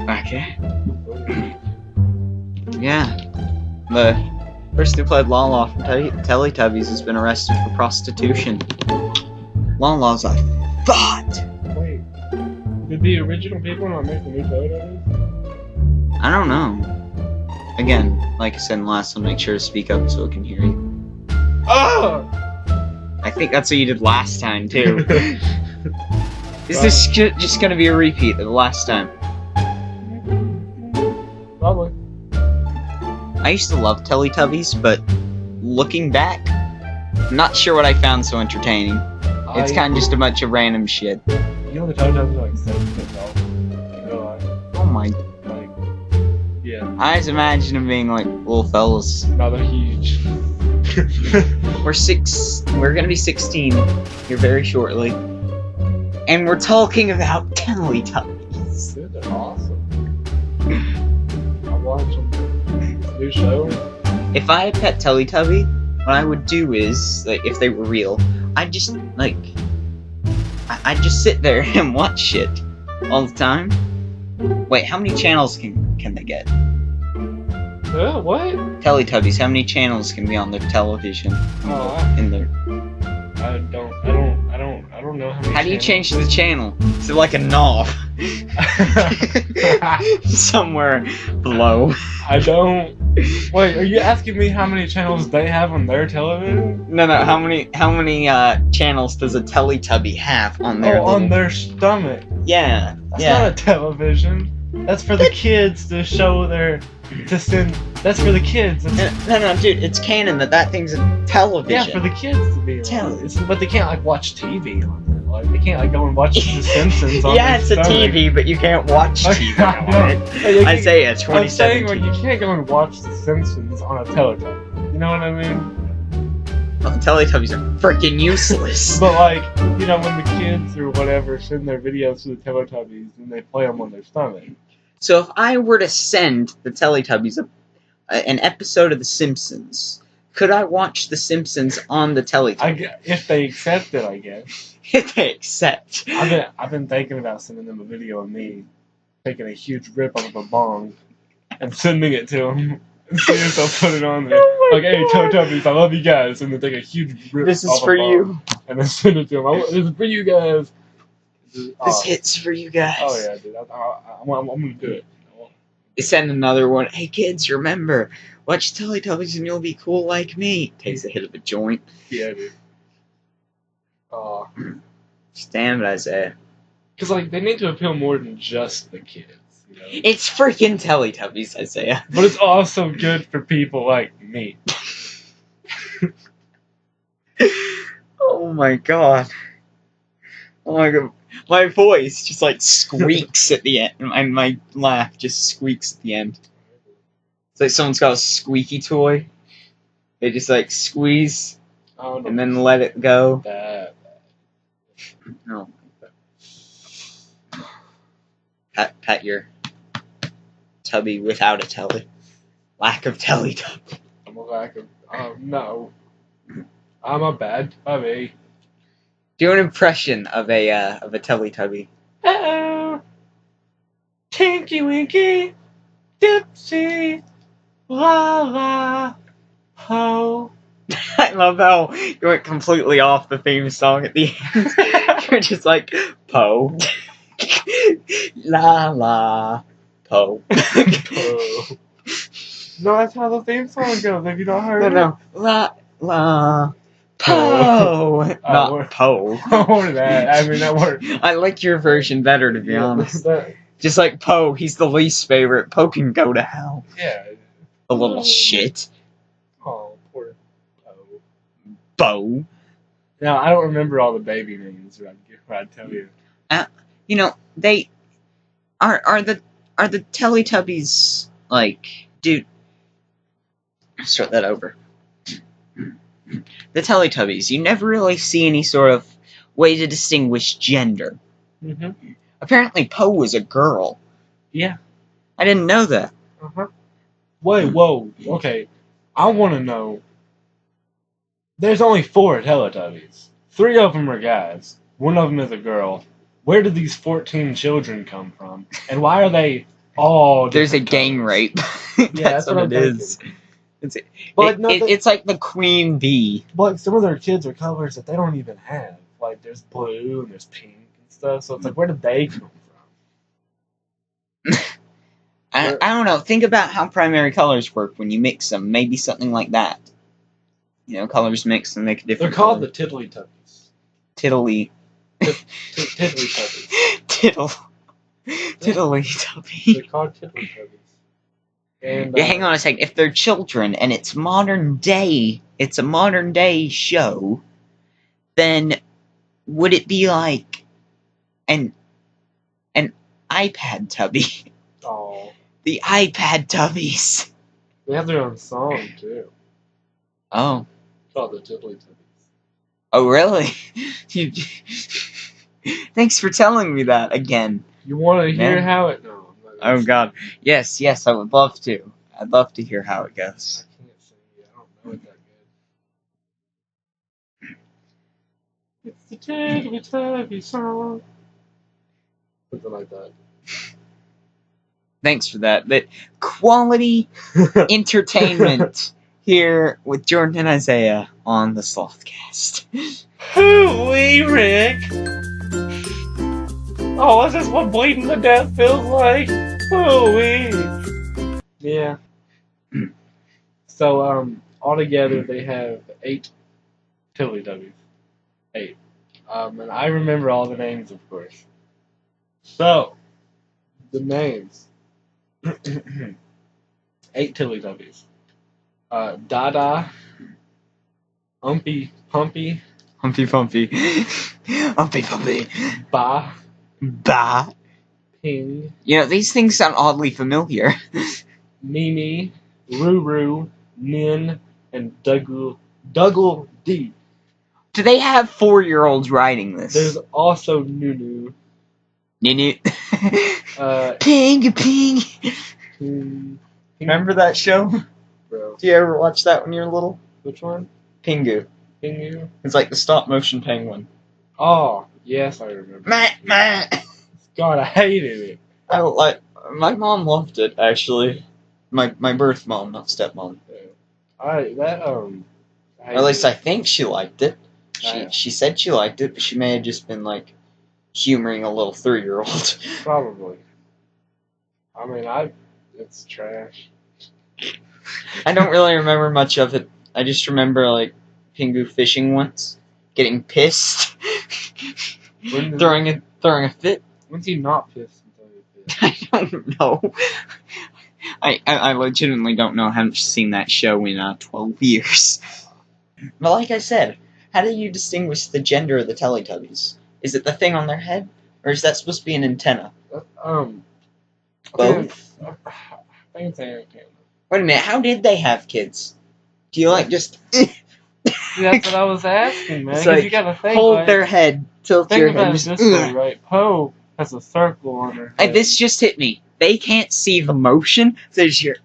Okay. Yeah. The person who played LaLa from Teletubbies has been arrested for prostitution. LaLa's a thought! Wait. Did the original people not make the new Teletubbies? I don't know. Again, like I said in the last one, make sure to speak up so we can hear you. Oh! I think that's what you did last time, too. Is this just gonna be a repeat of the last time? Probably. I used to love Teletubbies, but looking back, I'm not sure what I found so entertaining. It's kind of just a bunch of random shit. You know the Teletubbies are like 7 feet tall. You know, Oh my... like, yeah. I just imagine them being like little fellas. No, they're huge. We're gonna be 16 here very shortly. And we're talking about Teletubbies. Dude, they're awesome. I watch them. New show. If I had a pet Teletubby, what I would do is, like, if they were real, I'd just, like, I'd just sit there and watch shit all the time. Wait, how many channels can they get? What? Teletubbies, how many channels can be on their television? In their... I don't know how many. How do you change the channel? Is it like a knob? Somewhere below. I don't. Wait, are you asking me how many channels they have on their television? No, how many channels does a Teletubby have on their on their stomach. Yeah. That's not a television. That's for the kids to show that's for the kids. No, dude, it's canon that thing's a television. Yeah, for the kids to be on. But they can't like watch TV on it. Like they can't like go and watch The Simpsons on yeah, their it's a TV, but you can't watch TV on it. I say it's 2017. I'm saying like you can't go and watch The Simpsons on a Teletubby. You know what I mean? Well, Teletubbies are freaking useless. But like, you know, when the kids or whatever send their videos to the Teletubbies and they play them on their stomach. So if I were to send the Teletubbies an episode of The Simpsons, could I watch The Simpsons on the Teletubbies? If they accept it, I guess. If they accept. I've been thinking about sending them a video of me taking a huge rip out of a bong and sending it to them. And see if they'll put it on there. Like, hey, Teletubbies, I love you guys. And then take a huge rip This is off for a bong you. And then send it to them. This is for you guys. This hits for you guys. Oh, yeah, dude. I'm going to do it. Send another one. Hey, kids, remember, watch Teletubbies and you'll be cool like me. Takes a hit of a joint. Yeah, dude. Damn it, Isaiah. Because, like, they need to appeal more than just the kids. You know? It's freaking Teletubbies, Isaiah. But it's also good for people like me. Oh my god. Oh my god. My voice just like squeaks at the end, and my laugh just squeaks at the end. It's like someone's got a squeaky toy. They just like squeeze and then let it go. No. Pat your tubby without a telly. Lack of Teletubby. I'm a lack of. No. I'm a bad tubby. Do an impression of a Teletubby. Uh-oh. Tinky Winky. Dipsy. LaLa. Ho. I love how you went completely off the theme song at the end. You're just like, Po. LaLa. Po. Po. No, that's how the theme song goes. Have you not heard it? No. LaLa. Po. Not Po. Or that. I mean, that works. I like your version better, to be honest. Just like Po, he's the least favorite. Po can go to hell. Yeah. A little shit. Oh, poor Po. Po. Now, I don't remember all the baby names, but I'd tell you. You know, they are the Teletubbies like, dude. Start that over. The Teletubbies, you never really see any sort of way to distinguish gender. Mm-hmm. Apparently, Po was a girl. Yeah. I didn't know that. Uh-huh. Wait, whoa. Okay. I want to know. There's only 4 Teletubbies. 3 of them are guys. 1 of them is a girl. Where did these 14 children come from? And why are they Oh, There's a gang rape. That's what what it I'm is. But It's like the queen bee. But some of their kids are colors that they don't even have. Like there's blue and there's pink and stuff. So it's like, where did they come from? I don't know. Think about how primary colors work when you mix them. Maybe something like that. Colors mix and make a different. They're called color. the Teletubbies. Tiddly. Teletubbies. Tiddly-tubby. They're called Teletubbies. And Yeah, hang on a second. If they're children and it's a modern day show, then would it be like an iPad tubby? Oh. The iPad tubbies. They have their own song too. Oh. It's called the Teletubbies. Oh, really? Thanks for telling me that again. You want to hear how it? No. Oh God. Yes, I would love to. I'd love to hear how it goes. I can't sing it. I don't know it that good. It's the Teletubby song. Something like that. Thanks for that. But quality entertainment here with Jordan and Isaiah on the Slothcast. Hooey, Rick! Oh, is this what bleeding to death feels like? Hooey! Yeah. So, altogether they have 8 Teletubbies. 8. And I remember all the names, of course. So, the names. 8 Teletubbies. Dada, Umpy Pumpy, Humpy Pumpy. Humpy Pumpy. Ba, Ping, These things sound oddly familiar. Mimi, Ruru, Nin, and Dougal D. Do they have 4-year-olds writing this? There's also Nunu. Nunu. Ping, Ping. Remember that show? Bro. Do you ever watch that when you were little? Which one? Pingu. Pingu? It's like the stop-motion penguin. Oh, yes, I remember. God, I hated it. I don't like. My mom loved it, actually. My birth mom, not stepmom. Or at least I think she liked it. She said she liked it, but she may have just been like humoring a little 3-year-old. Probably. I mean, it's trash. I don't really remember much of it. I just remember like Pingu fishing once, getting pissed, throwing a fit. When's he not pissed until he pissed? I don't know. I legitimately don't know. I haven't seen that show in 12 years. But like I said, how do you distinguish the gender of the Teletubbies? Is it the thing on their head, or is that supposed to be an antenna? Both. I think it's an antenna. Wait a minute. How did they have kids? Do you just? That's what I was asking, man. Because you gotta think. Hold their head, tilt your head. Think about it this way, right? Poe has a circle on her head. This just hit me. They can't see the motion. They just hear.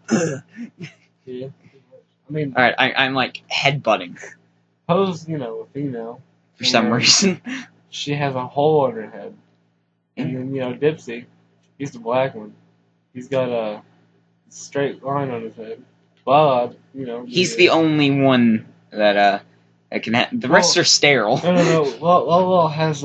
Yeah. I mean. All right, I'm like headbutting. Poe's, a female. For some reason. She has a hole on her head. And then, Dipsy, he's the black one. He's got a straight line on his head. LaLa, He's the only one that can have. The rest are sterile. No. LaLa has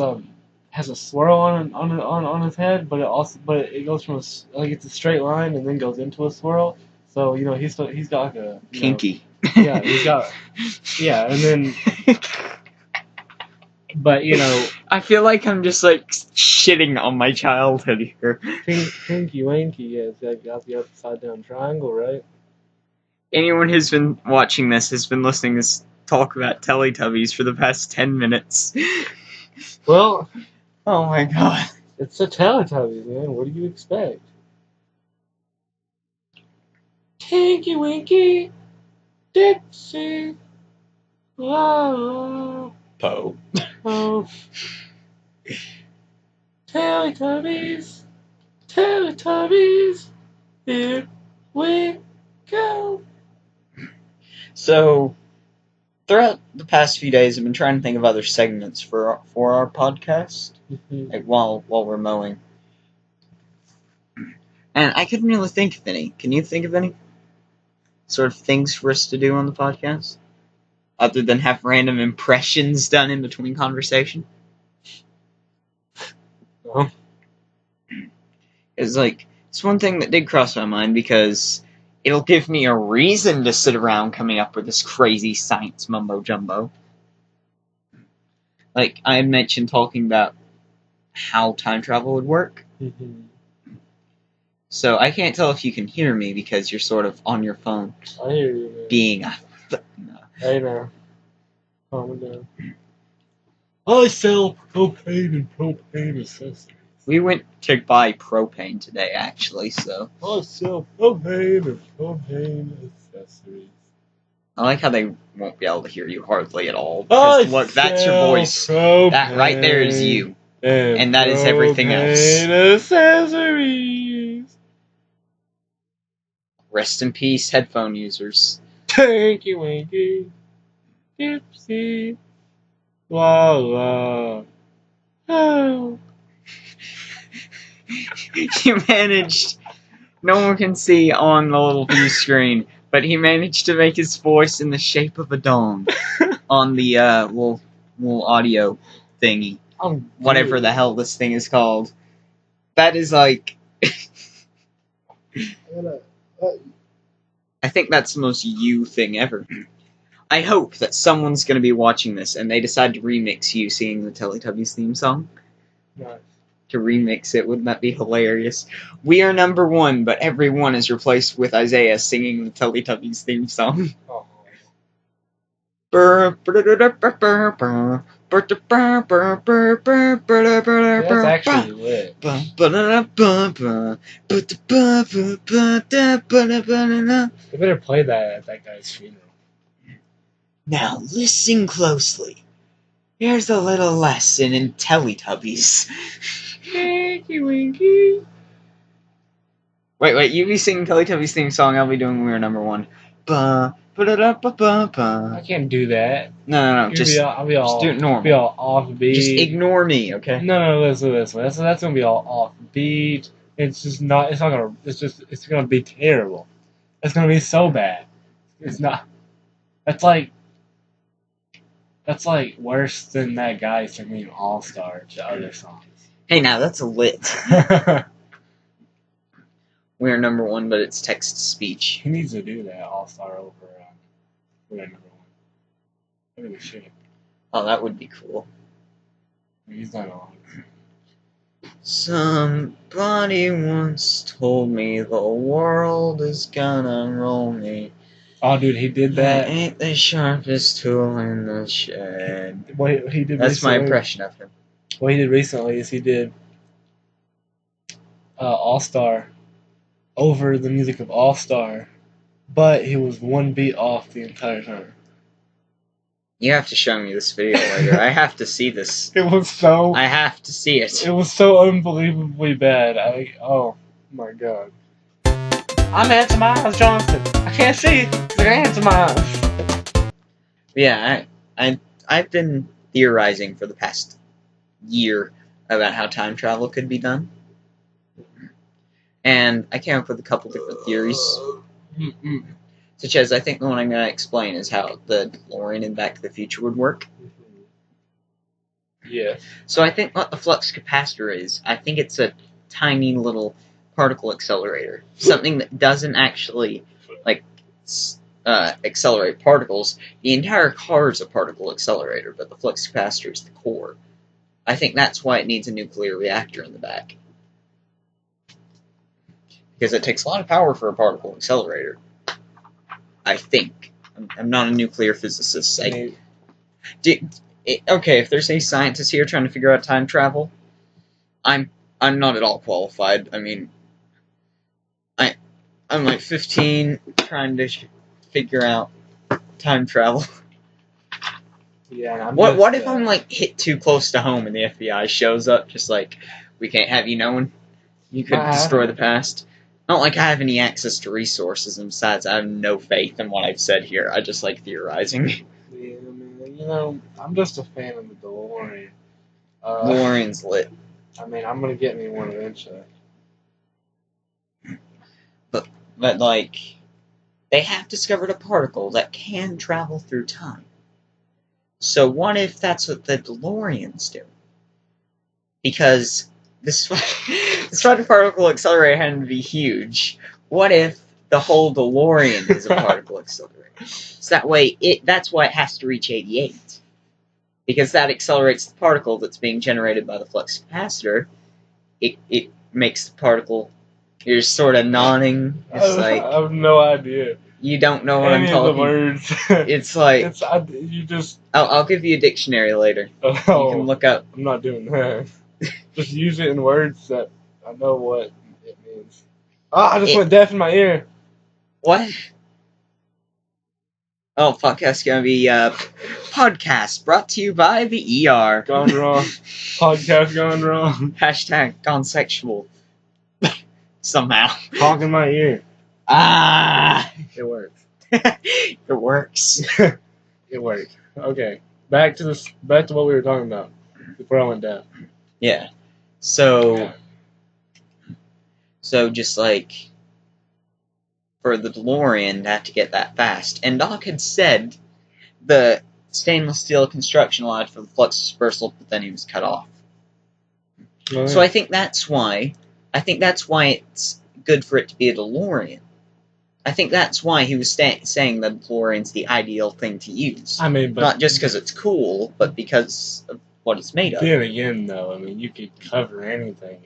a swirl on his head, but it goes from it's a straight line and then goes into a swirl. So he's got like a kinky. Yeah, he's got and then. But I feel like I'm just like shitting on my childhood here. Pinky Winky has got the upside down triangle, right? Anyone who's been watching this has been listening to us talk about Teletubbies for the past 10 minutes. Well, oh my God, it's the Teletubbies, man. What do you expect? Tinky Winky, Dipsy, LaLa. Poe. Oh. Teletubbies, here we go. So, throughout the past few days, I've been trying to think of other segments for our podcast, like while we're mowing. And I couldn't really think of any. Can you think of any sort of things for us to do on the podcast? Other than have random impressions done in between conversation? No. It's one thing that did cross my mind because it'll give me a reason to sit around coming up with this crazy science mumbo-jumbo. Like, I had mentioned talking about how time travel would work. Mm-hmm. So I can't tell if you can hear me because you're sort of on your phone. I hear you, man. Being a... Hey now. Calm down. I sell propane and propane accessories. We went to buy propane today, actually, so... I sell propane and propane accessories. I like how they won't be able to hear you hardly at all. Because, look, that's your voice. That right there is you. And that is everything else. Accessories. Rest in peace, headphone users. Tinky Winky. Gypsy. LaLa. Oh. You managed... No one can see on the little view screen, but he managed to make his voice in the shape of a dong on the little audio thingy. Whatever the hell this thing is called. That is like... I think that's the most you thing ever. I hope that someone's going to be watching this and they decide to remix you singing the Teletubbies theme song. Nice. To remix it, wouldn't that be hilarious? We are number one, but everyone is replaced with Isaiah singing the Teletubbies theme song. Oh. That's actually lit. They better play that at that guy's funeral. Now listen closely. Here's a little lesson in Teletubbies. Tinky Winky. Wait, you be singing Teletubbies theme song, I'll be doing We Are Number One. I I can't do that. No, just do it normal. Be all offbeat. Just ignore me, okay? No, listen. That's gonna be all offbeat. It's gonna be terrible. It's gonna be so bad. It's not. That's like worse than that guy singing All Star to other songs. Hey, now that's lit. We Are Number One, but it's text to speech. He needs to do that All Star over. We Are Number One. Look at the shit. Oh, that would be cool. He's not on. Somebody once told me the world is gonna roll me. Oh, dude, he did that. I ain't the sharpest tool in the shed. What he did. That's my impression of him. What he did recently is he did All Star over the music of All Star, but he was one beat off the entire time. You have to show me this video later. I have to see this. It was so... I have to see it. It was so unbelievably bad. Oh my god. I'm Answer Miles Johnson. I can't see because I can't answer Miles. Yeah, I've been theorizing for the past year about how time travel could be done. And I came up with a couple different theories. Such as, I think the one I'm going to explain is how the DeLorean in Back to the Future would work. Yeah. So I think what the flux capacitor is, I think it's a tiny little particle accelerator. Something that doesn't actually, accelerate particles. The entire car is a particle accelerator, but the flux capacitor is the core. I think that's why it needs a nuclear reactor in the back. Because it takes a lot of power for a particle accelerator. I think. I'm not a nuclear physicist. Okay, if there's any scientists here trying to figure out time travel, I'm not at all qualified. I mean, I'm like 15 trying to figure out time travel. Yeah. What if I'm like hit too close to home and the FBI shows up, just like, we can't have you knowing you could destroy the past? Not like I have any access to resources, and besides, I have no faith in what I've said here. I just like theorizing. Yeah, man. I'm just a fan of the DeLorean. DeLorean's lit. I mean, I'm gonna get me one eventually. But, like, they have discovered a particle that can travel through time. So what if that's what the DeLoreans do? Because this spider particle accelerator had to be huge. What if the whole DeLorean is a particle accelerator? So that way, that's why it has to reach 88. Because that accelerates the particle that's being generated by the flux capacitor. It makes the particle... You're sort of nodding. It's like... I have no idea. You don't know what I'm Any talking of the words. It's like... You just... I'll give you a dictionary later. Oh, You can look up... I'm not doing that. Just use it in words that I know what it means. I just went deaf in my ear. What? Oh, fuck, that's gonna be, podcast brought to you by the ER. Gone wrong. Podcast gone wrong. Hashtag gone sexual. Somehow. Talk in my ear. Ah! It works. It works. It worked. Okay. Back to what we were talking about before I went down. Yeah. So just like for the DeLorean to have to get that fast. And Doc had said the stainless steel construction allowed for the flux dispersal, but then he was cut off. Oh, yeah. So I think that's why it's good for it to be a DeLorean. I think that's why he was saying that DeLorean's the ideal thing to use. I mean, but not just because it's cool, but because of what it's made of. then again, though, I mean, you could cover anything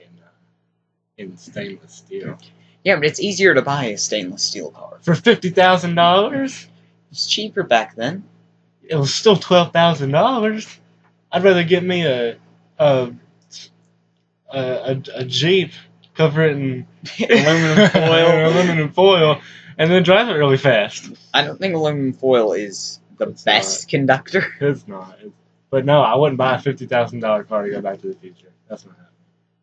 in stainless steel. Yeah, but it's easier to buy a stainless steel car. For $50,000? It's cheaper back then. It was still $12,000. I'd rather get me a Jeep, cover it in aluminum foil, and then drive it really fast. I don't think aluminum foil is the best conductor. It's not. But no, I wouldn't buy a $50,000 car to go Back to the Future. That's not happening.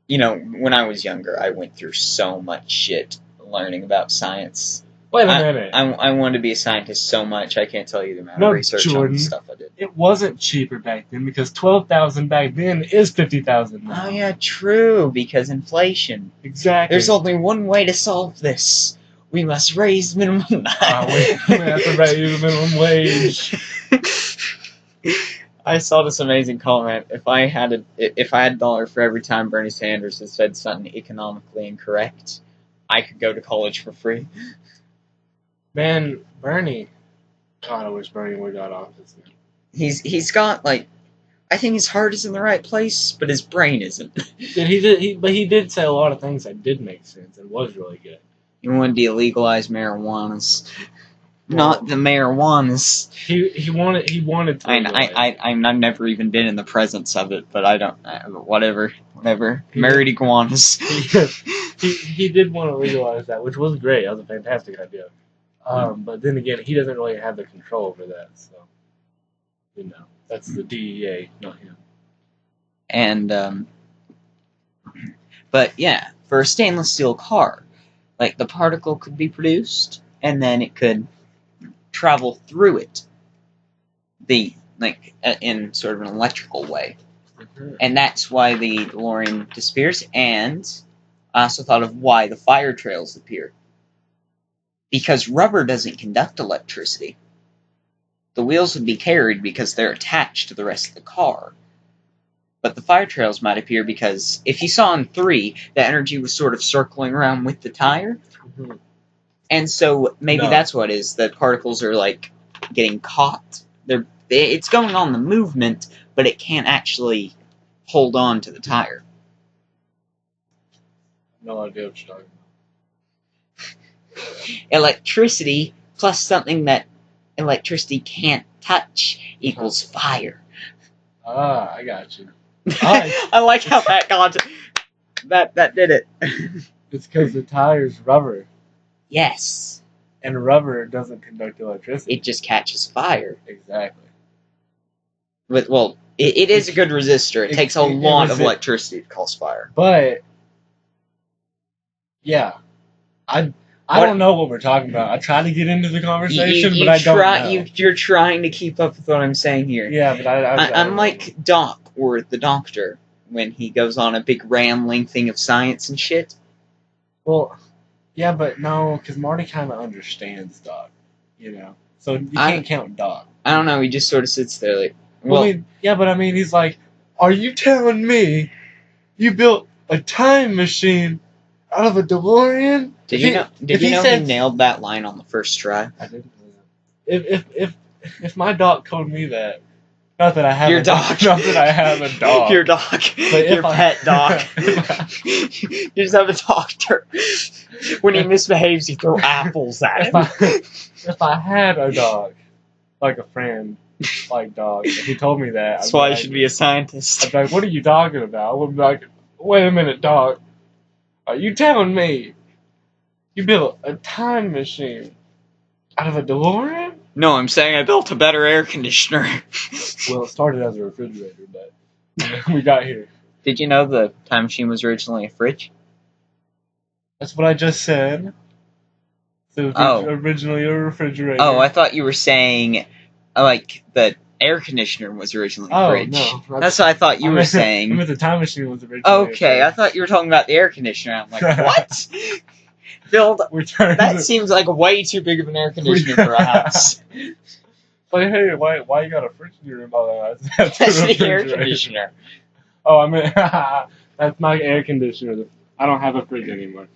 You know, when I was younger, I went through so much shit learning about science. Wait a minute. I wanted to be a scientist so much, I can't tell you the amount of research on the stuff I did. It wasn't cheaper back then, because $12,000 back then is $50,000 now. Oh yeah, true, because inflation. Exactly. There's only one way to solve this. We must raise minimum we have to raise minimum wage. I saw this amazing comment. If I had $1 for every time Bernie Sanders has said something economically incorrect, I could go to college for free. Man, Bernie. God, I wish Bernie would have got office now. He's got, like, I think his heart is in the right place, but his brain isn't. But he did say a lot of things that did make sense and was really good. He wanted to illegalize marijuanas. Not the marijuanas. He wanted to. I've never even been in the presence of it, but I don't. Whatever. Married iguanas. He did want to legalize that, which was great. That was a fantastic idea. But then again, he doesn't really have the control over that. So, that's the DEA, not him. And but yeah, for a stainless steel car, like the particle could be produced, and then it could travel through it, in sort of an electrical way. Mm-hmm. And that's why the DeLorean disappears, and I also thought of why the fire trails appear. Because rubber doesn't conduct electricity. The wheels would be carried because they're attached to the rest of the car. But the fire trails might appear because, if you saw in 3, the energy was sort of circling around with the tire. Mm-hmm. And so maybe that's what it is. The particles are, like, getting caught. It's going on the movement, but it can't actually hold on to the tire. No idea what you're talking about. Electricity plus something that electricity can't touch equals fire. Ah, I got you. I like how that got that did it. It's because the tire's rubber. Yes. And rubber doesn't conduct electricity. It just catches fire. Exactly. But, well, it is a good resistor. It takes a lot of electricity to cause fire. But, yeah. I don't know what we're talking about. I try to get into the conversation, but I don't know. You're trying to keep up with what I'm saying here. Yeah, but I'm like Doc, or the Doctor, when he goes on a big rambling thing of science and shit. Well, Yeah, but no, because Marty kind of understands dog, you know. So you can't count dog. I don't know. He just sort of sits there like. Well, I mean, he's like, "Are you telling me you built a time machine out of a DeLorean?" Did you know he nailed that line on the first try? I didn't know that. If my dog told me that, not that I have your dog, not that I have a dog, your dog, your pet dog. You just have a dog. When he misbehaves, you throw apples at him. If I had a dog, like a friend, like dog, if he told me that, that's why you should be a scientist. I'd be like, "What are you talking about?" I would be like, "Wait a minute, dog. Are you telling me you built a time machine out of a DeLorean?" No, I'm saying I built a better air conditioner. Well, it started as a refrigerator, but we got here. Did you know the time machine was originally a fridge? That's what I just said. So it was originally a refrigerator. Oh, I thought you were saying, like, the air conditioner was originally a fridge. No. That's what I thought you were saying. I meant the time machine was originally okay, I thought you were talking about the air conditioner. I'm like, what? That seems like way too big of an air conditioner for a house. Like, hey, why you got a fridge in your room? That's the air conditioner. Oh, I mean, that's my air conditioner. I don't have a fridge anymore.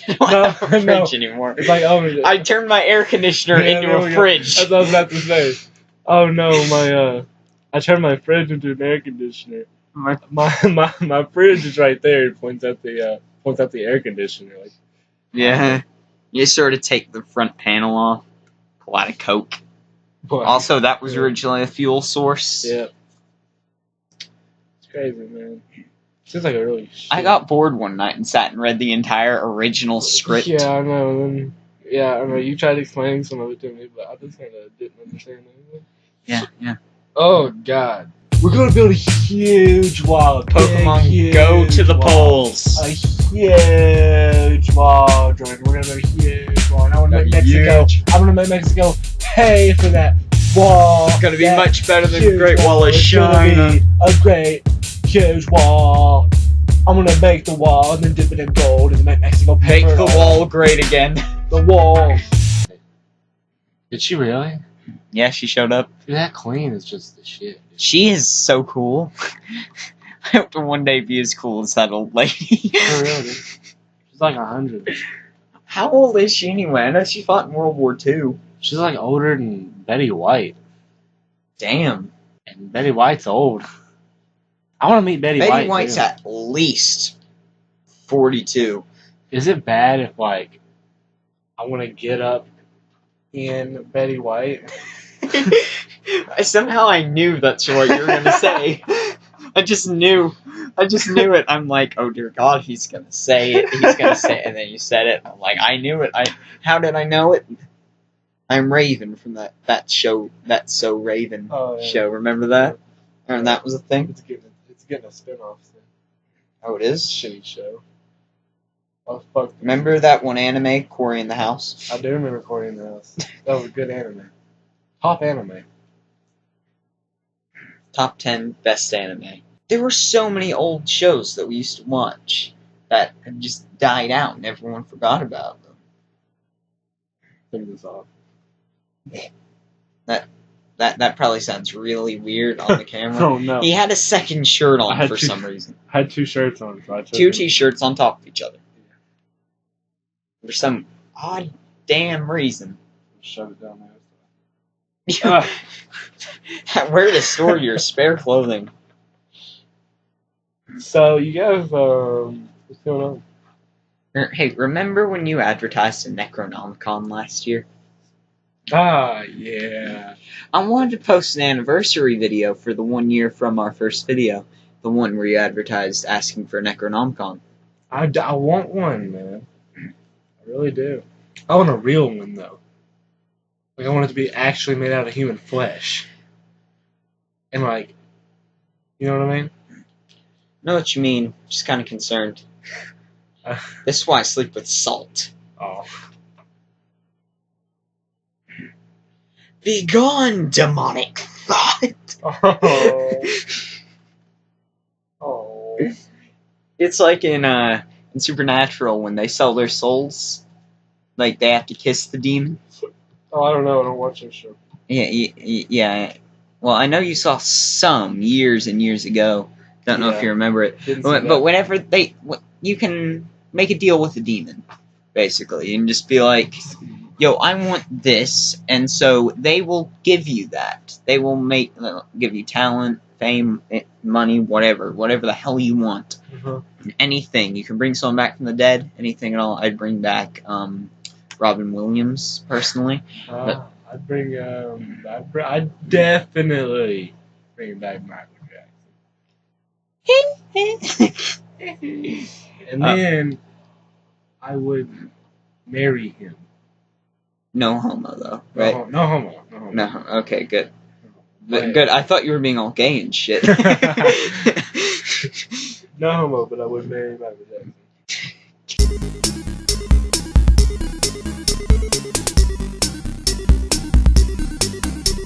Anymore. It's like, I turned my air conditioner into a fridge. That's what I was about to say. Oh no, I turned my fridge into an air conditioner. My fridge is right there. It points out the air conditioner. Like, yeah, you sort of take the front panel off, pull out a Coke. Also, that was originally a fuel source. Yeah, it's crazy, man. Seems like a really. I got bored one night and sat and read the entire original script. Yeah, I know. I know. You tried explaining some of it to me, but I just kind of didn't understand anything. Yeah. Oh God, we're gonna build a huge wall. Pokemon Go to the polls. A huge wall, Jordan. We're gonna build a huge wall. And I want to make Mexico. I want to make Mexico pay for that wall. It's gonna be much better than the Great Wall of China. A great huge wall. I'm gonna make the wall and then dip it in gold and make Mexico pay for it. Make the wall great again. The wall. Did she really? Yeah, she showed up. Dude, that queen is just the shit. Dude. She is so cool. I hope to one day be as cool as that old lady. For real, dude. She's like 100. How old is she anyway? I know she fought in World War II. She's like older than Betty White. Damn. And Betty White's old. I want to meet Betty White. Betty White's too. At least 42. Is it bad if, like, I want to get up in Betty White? Somehow I knew that's what you were going to say. I just knew it. I'm like, oh dear God, he's going to say it. He's going to say it. And then you said it. I'm like, I knew it. How did I know it? I'm Raven from that show, That's So Raven show. Remember that? And that was a thing? It's getting a spin-off thing. Oh, it is? Shitty show. Oh, fuck. Remember that one anime, Cory in the House? I do remember Cory in the House. That was a good anime. Top anime. Top 10 best anime. There were so many old shows that we used to watch that have just died out and everyone forgot about them. Turn this off. That probably sounds really weird on the camera. Oh no. He had a second shirt on for some reason. I had two shirts on, so I took two t-shirts on top of each other. For some odd damn reason. Shove it down there. Where to store your spare clothing? So you guys, what's going on? Hey, remember when you advertised a Necronomicon last year? Ah, yeah. I wanted to post an anniversary video for the 1 year from our first video. The one where you advertised asking for a Necronomicon. I want one, man. I really do. I want a real one, though. Like, I want it to be actually made out of human flesh. And, like, you know what I mean? Know what you mean. Just kind of concerned. This is why I sleep with salt. Oh. Be gone, demonic thought. Oh. Oh. It's like in Supernatural when they sell their souls like they have to kiss the demon. Oh, I don't know. I don't watch that show. Yeah. Well, I know you saw some years and years ago. Don't know if you remember it. But whenever you can make a deal with the demon, basically, and just be like, yo, I want this, and so they will give you that. They will give you talent, fame, money, whatever the hell you want. Anything. You can bring someone back from the dead, anything at all. I'd bring back Robin Williams, personally. I'd bring, I'd definitely bring back Michael Jackson. And then I would marry him. No homo, though, right? No homo. No, okay, good. Good, I thought you were being all gay and shit. No homo, but I would marry Michael Jackson.